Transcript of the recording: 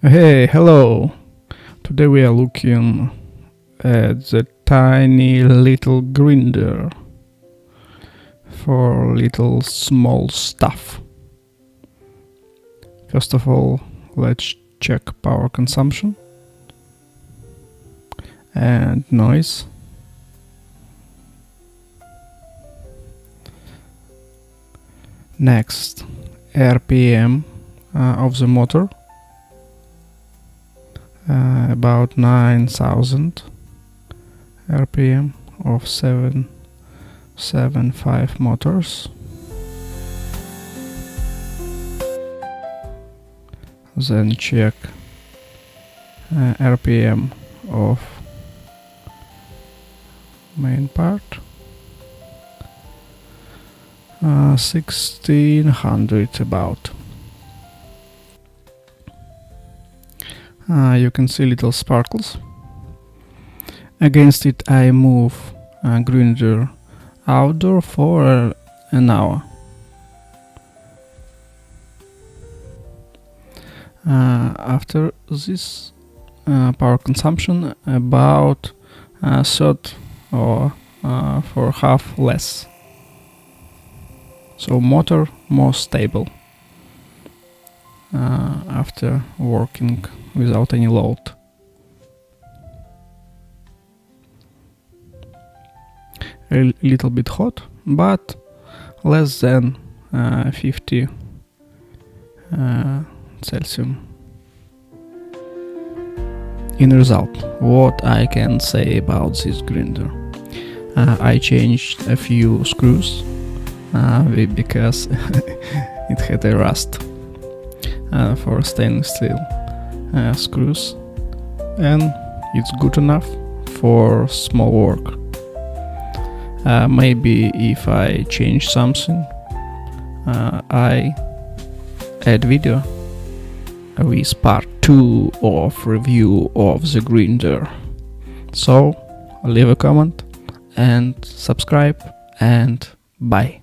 Hey, hello! Today we are looking at the tiny little grinder for little small stuff. First of all, let's check power consumption and noise. Next, RPM of the motor. About 9,000 RPM of 775 motors. Then check RPM of main part. 1600 about. You can see little sparkles. Against it I move grinder outdoor for an hour. After this power consumption about a third or for half less. So motor more stable after working without any load. A little bit hot, but less than 50 Celsius. In result, what I can say about this grinder? I changed a few screws because it had a rust for stainless steel screws, and it's good enough for small work. Maybe if I change something, I add video with part 2 of review of the grinder. So leave a comment and subscribe, and bye.